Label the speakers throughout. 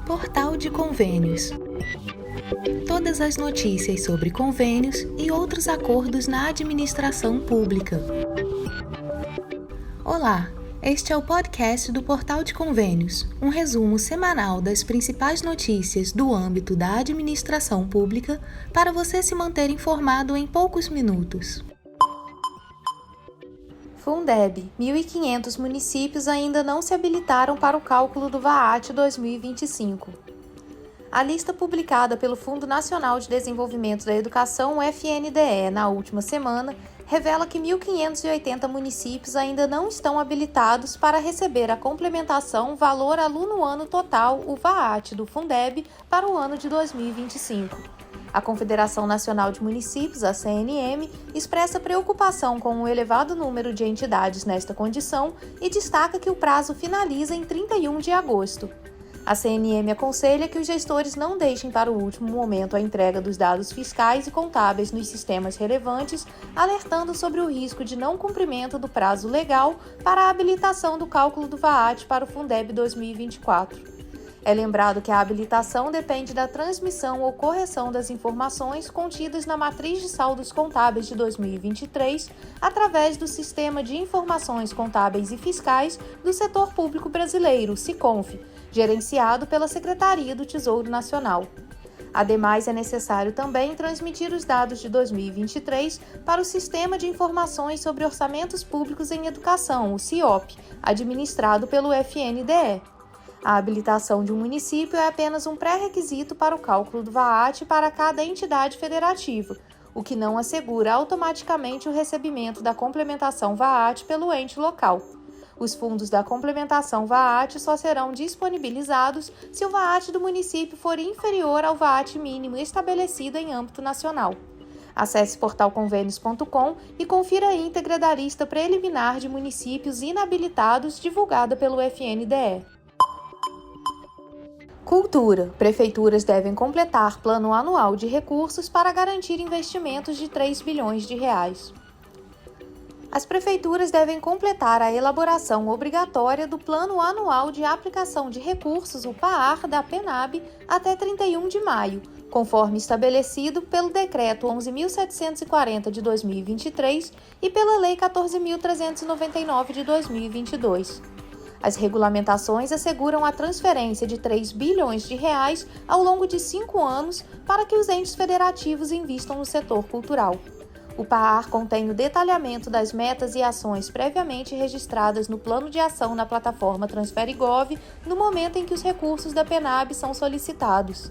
Speaker 1: Portal de Convênios. Todas as notícias sobre convênios e outros acordos na administração pública. Olá, este é o podcast do Portal de Convênios, um resumo semanal das principais notícias do âmbito da administração pública para você se manter informado em poucos minutos. Fundeb, 1.500 municípios ainda não se habilitaram para o cálculo do VAAT 2025. A lista publicada pelo Fundo Nacional de Desenvolvimento da Educação, FNDE, na última semana, revela que 1.580 municípios ainda não estão habilitados para receber a complementação Valor Aluno Ano Total, o VAAT do Fundeb, para o ano de 2025. A Confederação Nacional de Municípios, a CNM, expressa preocupação com o elevado número de entidades nesta condição e destaca que o prazo finaliza em 31 de agosto. A CNM aconselha que os gestores não deixem para o último momento a entrega dos dados fiscais e contábeis nos sistemas relevantes, alertando sobre o risco de não cumprimento do prazo legal para a habilitação do cálculo do VAAT para o Fundeb 2024. É lembrado que a habilitação depende da transmissão ou correção das informações contidas na Matriz de Saldos Contábeis de 2023 através do Sistema de Informações Contábeis e Fiscais do Setor Público Brasileiro, SICONF, gerenciado pela Secretaria do Tesouro Nacional. Ademais, é necessário também transmitir os dados de 2023 para o Sistema de Informações sobre Orçamentos Públicos em Educação, o CIOP, administrado pelo FNDE. A habilitação de um município é apenas um pré-requisito para o cálculo do VAAT para cada entidade federativa, o que não assegura automaticamente o recebimento da complementação VAAT pelo ente local. Os fundos da complementação VAAT só serão disponibilizados se o VAAT do município for inferior ao VAAT mínimo estabelecido em âmbito nacional. Acesse portalconvênios.com e confira a íntegra da lista preliminar de municípios inabilitados divulgada pelo FNDE. Cultura. Prefeituras devem completar plano anual de recursos para garantir investimentos de 3 bilhões de reais. As prefeituras devem completar a elaboração obrigatória do Plano Anual de Aplicação de Recursos, o PAAR, da PENAB, até 31 de maio, conforme estabelecido pelo Decreto 11.740 de 2023 e pela Lei 14.399 de 2022. As regulamentações asseguram a transferência de 3 bilhões de reais ao longo de 5 anos para que os entes federativos invistam no setor cultural. O PAAR contém o detalhamento das metas e ações previamente registradas no Plano de Ação na plataforma TransfereGov no momento em que os recursos da PENAB são solicitados.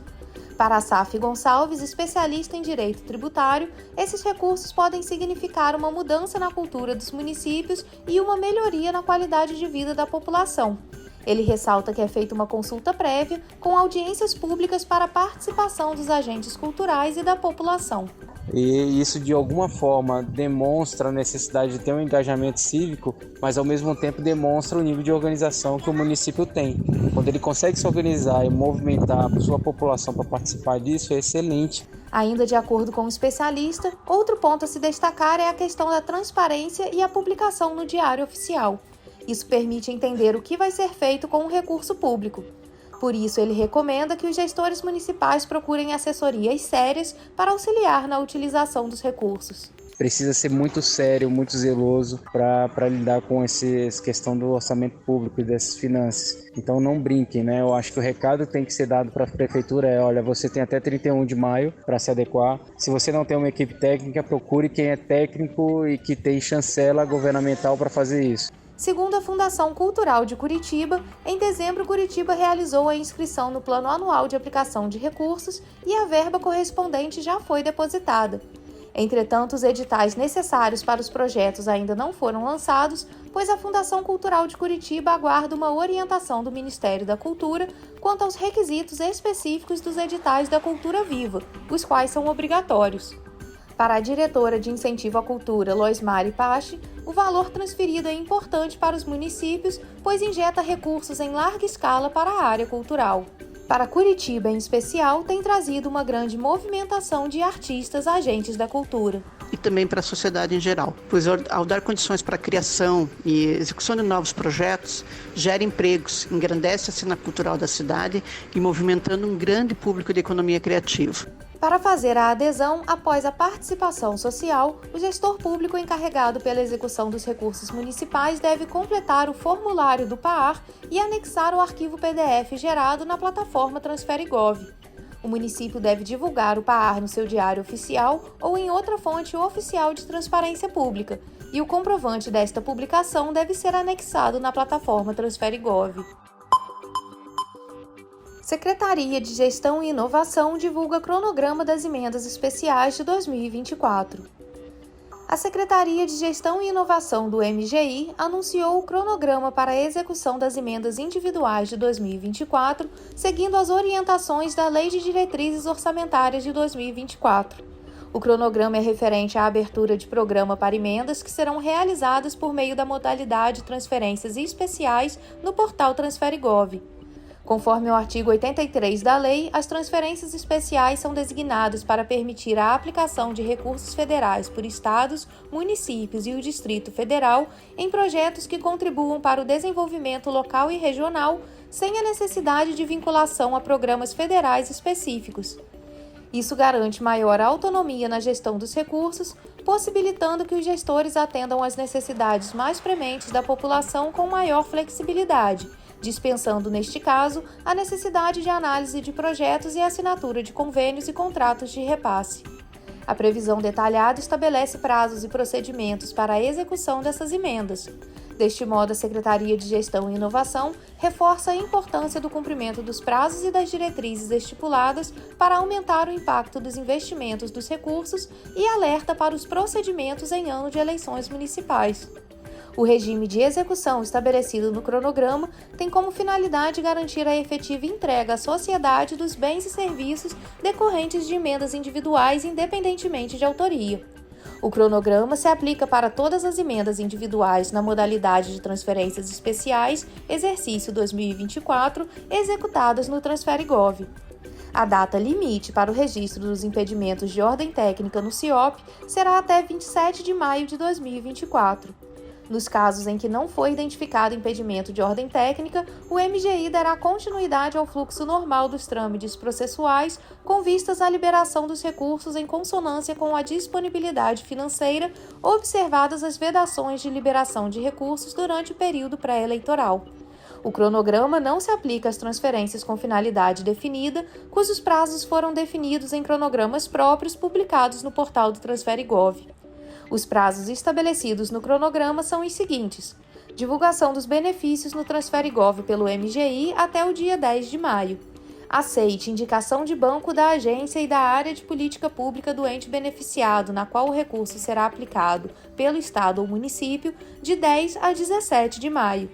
Speaker 1: Para a SAF Gonçalves, especialista em direito tributário, esses recursos podem significar uma mudança na cultura dos municípios e uma melhoria na qualidade de vida da população. Ele ressalta que é feita uma consulta prévia com audiências públicas para a participação dos agentes culturais e da população.
Speaker 2: E isso, de alguma forma, demonstra a necessidade de ter um engajamento cívico, mas, ao mesmo tempo, demonstra o nível de organização que o município tem. Quando ele consegue se organizar e movimentar a sua população para participar disso, é excelente.
Speaker 1: Ainda de acordo com o especialista, outro ponto a se destacar é a questão da transparência e a publicação no Diário Oficial. Isso permite entender o que vai ser feito com o recurso público. Por isso, ele recomenda que os gestores municipais procurem assessorias sérias para auxiliar na utilização dos recursos.
Speaker 2: Precisa ser muito sério, muito zeloso para lidar com essa questão do orçamento público e dessas finanças. Então não brinquem, né? Eu acho que o recado tem que ser dado para a prefeitura olha, você tem até 31 de maio para se adequar. Se você não tem uma equipe técnica, procure quem é técnico e que tem chancela governamental para fazer isso.
Speaker 1: Segundo a Fundação Cultural de Curitiba, em dezembro Curitiba realizou a inscrição no Plano Anual de Aplicação de Recursos e a verba correspondente já foi depositada. Entretanto, os editais necessários para os projetos ainda não foram lançados, pois a Fundação Cultural de Curitiba aguarda uma orientação do Ministério da Cultura quanto aos requisitos específicos dos editais da Cultura Viva, os quais são obrigatórios. Para a diretora de Incentivo à Cultura, Loismari Pache, o valor transferido é importante para os municípios, pois injeta recursos em larga escala para a área cultural. Para Curitiba, em especial, tem trazido uma grande movimentação de artistas agentes da cultura.
Speaker 3: e também para a sociedade em geral, pois ao dar condições para a criação e execução de novos projetos, gera empregos, engrandece a cena cultural da cidade e movimentando um grande público de economia criativa.
Speaker 1: Para fazer a adesão, após a participação social, o gestor público encarregado pela execução dos recursos municipais deve completar o formulário do PAAR e anexar o arquivo PDF gerado na plataforma Transferigov. O município deve divulgar o PAAR no seu diário oficial ou em outra fonte oficial de transparência pública, e o comprovante desta publicação deve ser anexado na plataforma Transferigov. Secretaria de Gestão e Inovação divulga cronograma das emendas especiais de 2024. A Secretaria de Gestão e Inovação do MGI anunciou o cronograma para a execução das emendas individuais de 2024, seguindo as orientações da Lei de Diretrizes Orçamentárias de 2024. O cronograma é referente à abertura de programa para emendas que serão realizadas por meio da modalidade Transferências Especiais no portal Transferigov. Conforme o artigo 83 da lei, as transferências especiais são designadas para permitir a aplicação de recursos federais por estados, municípios e o Distrito Federal em projetos que contribuam para o desenvolvimento local e regional, sem a necessidade de vinculação a programas federais específicos. Isso garante maior autonomia na gestão dos recursos, possibilitando que os gestores atendam às necessidades mais prementes da população com maior flexibilidade, dispensando, neste caso, a necessidade de análise de projetos e assinatura de convênios e contratos de repasse. A previsão detalhada estabelece prazos e procedimentos para a execução dessas emendas. Deste modo, a Secretaria de Gestão e Inovação reforça a importância do cumprimento dos prazos e das diretrizes estipuladas para aumentar o impacto dos investimentos dos recursos e alerta para os procedimentos em ano de eleições municipais. O regime de execução estabelecido no cronograma tem como finalidade garantir a efetiva entrega à sociedade dos bens e serviços decorrentes de emendas individuais, independentemente de autoria. O cronograma se aplica para todas as emendas individuais na modalidade de transferências especiais, exercício 2024, executadas no Transferigov. A data limite para o registro dos impedimentos de ordem técnica no CIOP será até 27 de maio de 2024. Nos casos em que não for identificado impedimento de ordem técnica, o MGI dará continuidade ao fluxo normal dos trâmites processuais com vistas à liberação dos recursos em consonância com a disponibilidade financeira, observadas as vedações de liberação de recursos durante o período pré-eleitoral. O cronograma não se aplica às transferências com finalidade definida, cujos prazos foram definidos em cronogramas próprios publicados no portal do Transferigov. Os prazos estabelecidos no cronograma são os seguintes: divulgação dos benefícios no Transferigov pelo MGI até o dia 10 de maio. Aceite indicação de banco da agência e da área de política pública do ente beneficiado na qual o recurso será aplicado pelo Estado ou município, de 10 a 17 de maio.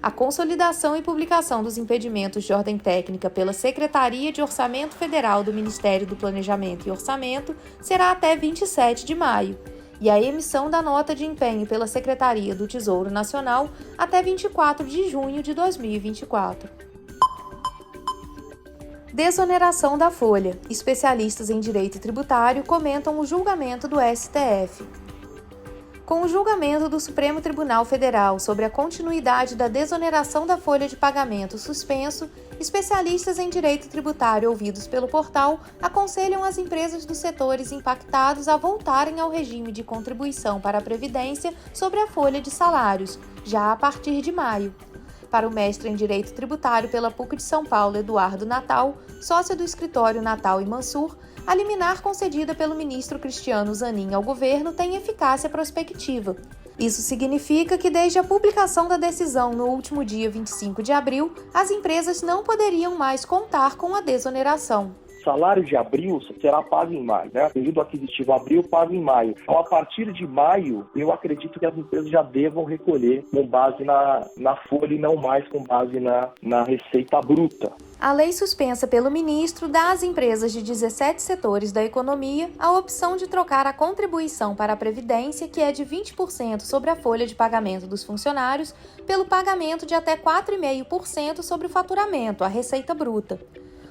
Speaker 1: A consolidação e publicação dos impedimentos de ordem técnica pela Secretaria de Orçamento Federal do Ministério do Planejamento e Orçamento será até 27 de maio. E a emissão da nota de empenho pela Secretaria do Tesouro Nacional até 24 de junho de 2024. Desoneração da folha. Especialistas em direito tributário comentam o julgamento do STF. Com o julgamento do Supremo Tribunal Federal sobre a continuidade da desoneração da folha de pagamento suspenso, especialistas em direito tributário ouvidos pelo portal aconselham as empresas dos setores impactados a voltarem ao regime de contribuição para a Previdência sobre a folha de salários, já a partir de maio. Para o mestre em Direito Tributário pela PUC de São Paulo, Eduardo Natal, sócio do escritório Natal e Mansur, a liminar concedida pelo ministro Cristiano Zanin ao governo tem eficácia prospectiva. Isso significa que desde a publicação da decisão no último dia 25 de abril, as empresas não poderiam mais contar com a desoneração.
Speaker 4: Salário de abril será pago em maio, né? Período aquisitivo abril pago em maio. Então, a partir de maio, eu acredito que as empresas já devam recolher com base na folha e não mais com base na receita bruta.
Speaker 1: A lei suspensa pelo ministro dá às empresas de 17 setores da economia a opção de trocar a contribuição para a Previdência, que é de 20% sobre a folha de pagamento dos funcionários, pelo pagamento de até 4,5% sobre o faturamento, a receita bruta.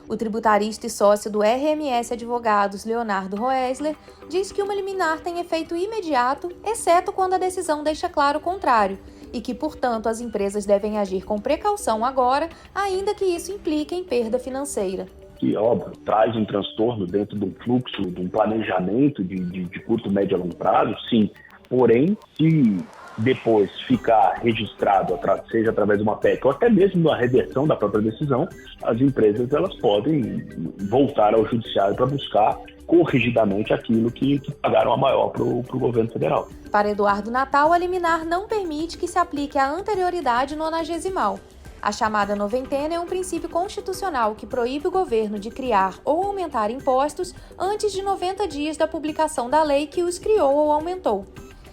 Speaker 1: O tributarista e sócio do RMS Advogados, Leonardo Roesler, diz que uma liminar tem efeito imediato, exceto quando a decisão deixa claro o contrário, e que, portanto, as empresas devem agir com precaução agora, ainda que isso implique em perda financeira.
Speaker 5: Que, óbvio, traz um transtorno dentro de um fluxo, de um planejamento de curto, médio e longo prazo, sim. Porém, se depois ficar registrado, seja através de uma PEC ou até mesmo da reversão da própria decisão, as empresas elas podem voltar ao judiciário para buscar corrigidamente aquilo que pagaram a maior para o governo federal.
Speaker 1: Para Eduardo Natal, a liminar não permite que se aplique a anterioridade nonagesimal. A chamada noventena é um princípio constitucional que proíbe o governo de criar ou aumentar impostos antes de 90 dias da publicação da lei que os criou ou aumentou.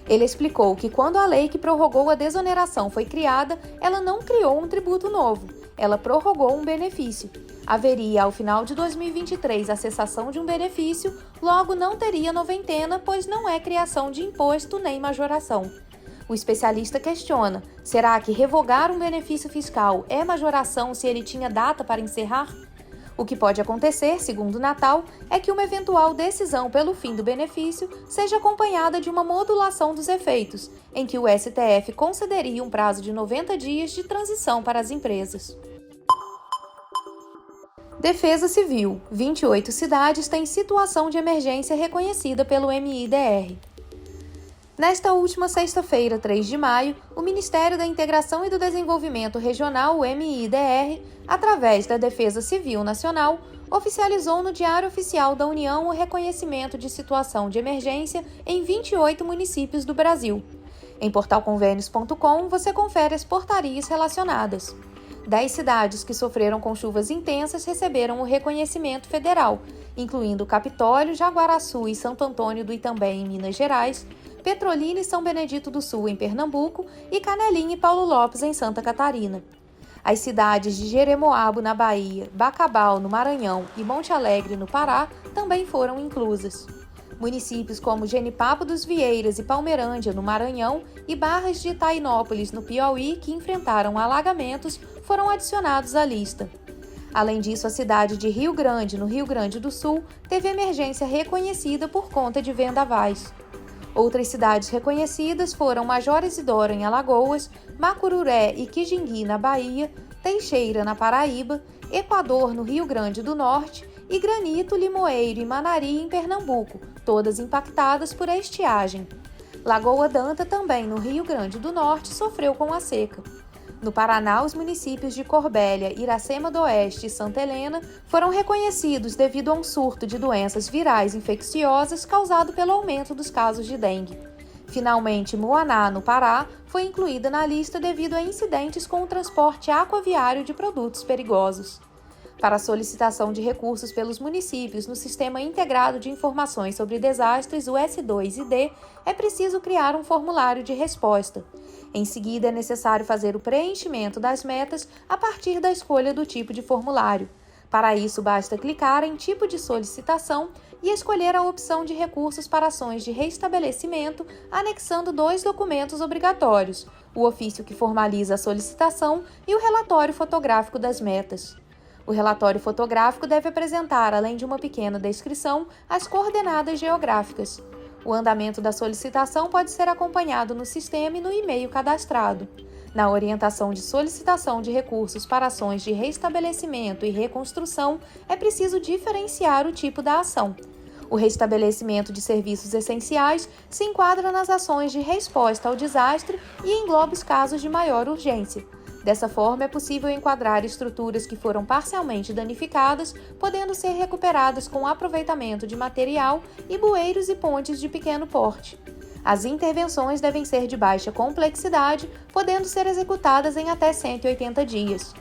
Speaker 1: Ele explicou que quando a lei que prorrogou a desoneração foi criada, ela não criou um tributo novo, ela prorrogou um benefício. Haveria, ao final de 2023, a cessação de um benefício, logo não teria noventena, pois não é criação de imposto nem majoração. O especialista questiona: será que revogar um benefício fiscal é majoração se ele tinha data para encerrar? O que pode acontecer, segundo Natal, é que uma eventual decisão pelo fim do benefício seja acompanhada de uma modulação dos efeitos, em que o STF concederia um prazo de 90 dias de transição para as empresas. Defesa Civil. 28 cidades têm situação de emergência reconhecida pelo MIDR. Nesta última sexta-feira, 3 de maio, o Ministério da Integração e do Desenvolvimento Regional, o MIDR, através da Defesa Civil Nacional, oficializou no Diário Oficial da União o reconhecimento de situação de emergência em 28 municípios do Brasil. Em portalconvênios.com você confere as portarias relacionadas. 10 cidades que sofreram com chuvas intensas receberam o reconhecimento federal, incluindo Capitólio, Jaguaraçu e Santo Antônio do Itambé, em Minas Gerais, Petrolina e São Benedito do Sul, em Pernambuco, e Canelinha e Paulo Lopes, em Santa Catarina. As cidades de Jeremoabo, na Bahia, Bacabal, no Maranhão e Monte Alegre, no Pará, também foram inclusas. Municípios como Genipapo dos Vieiras e Palmeirândia, no Maranhão, e Barras de Itainópolis, no Piauí, que enfrentaram alagamentos, foram adicionados à lista. Além disso, a cidade de Rio Grande, no Rio Grande do Sul, teve emergência reconhecida por conta de vendavais. Outras cidades reconhecidas foram Major Isidoro, em Alagoas, Macururé e Quijingui, na Bahia, Teixeira, na Paraíba, Equador, no Rio Grande do Norte, e Granito, Limoeiro e Manari, em Pernambuco, todas impactadas por a estiagem. Lagoa d'Anta, também no Rio Grande do Norte, sofreu com a seca. No Paraná, os municípios de Corbélia, Iracema do Oeste e Santa Helena foram reconhecidos devido a um surto de doenças virais infecciosas causado pelo aumento dos casos de dengue. Finalmente, Muaná, no Pará, foi incluída na lista devido a incidentes com o transporte aquaviário de produtos perigosos. Para a solicitação de recursos pelos municípios no Sistema Integrado de Informações sobre Desastres, o S2ID, é preciso criar um formulário de resposta. Em seguida, é necessário fazer o preenchimento das metas a partir da escolha do tipo de formulário. Para isso, basta clicar em Tipo de Solicitação e escolher a opção de recursos para ações de reestabelecimento, anexando 2 documentos obrigatórios: o ofício que formaliza a solicitação e o relatório fotográfico das metas. O relatório fotográfico deve apresentar, além de uma pequena descrição, as coordenadas geográficas. O andamento da solicitação pode ser acompanhado no sistema e no e-mail cadastrado. Na orientação de solicitação de recursos para ações de reestabelecimento e reconstrução, é preciso diferenciar o tipo da ação. O restabelecimento de serviços essenciais se enquadra nas ações de resposta ao desastre e engloba os casos de maior urgência. Dessa forma, é possível enquadrar estruturas que foram parcialmente danificadas, podendo ser recuperadas com aproveitamento de material, e bueiros e pontes de pequeno porte. As intervenções devem ser de baixa complexidade, podendo ser executadas em até 180 dias.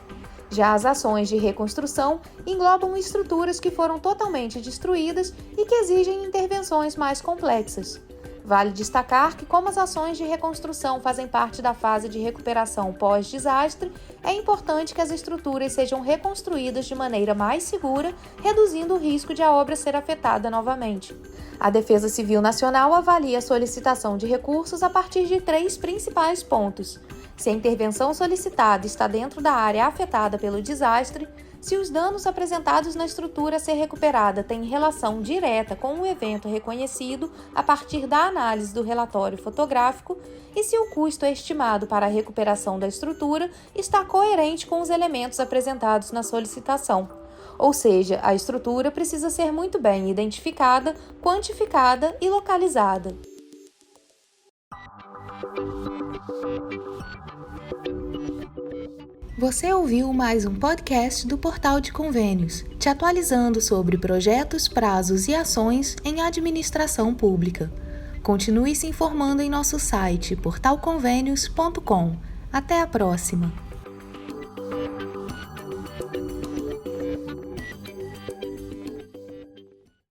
Speaker 1: Já as ações de reconstrução englobam estruturas que foram totalmente destruídas e que exigem intervenções mais complexas. Vale destacar que, como as ações de reconstrução fazem parte da fase de recuperação pós-desastre, é importante que as estruturas sejam reconstruídas de maneira mais segura, reduzindo o risco de a obra ser afetada novamente. A Defesa Civil Nacional avalia a solicitação de recursos a partir de 3 principais pontos: se a intervenção solicitada está dentro da área afetada pelo desastre, Se os danos apresentados na estrutura a ser recuperada têm relação direta com o evento reconhecido a partir da análise do relatório fotográfico e se o custo estimado para a recuperação da estrutura está coerente com os elementos apresentados na solicitação. Ou seja, a estrutura precisa ser muito bem identificada, quantificada e localizada. Você ouviu mais um podcast do Portal de Convênios, te atualizando sobre projetos, prazos e ações em administração pública. Continue se informando em nosso site portalconvenios.com. Até a próxima!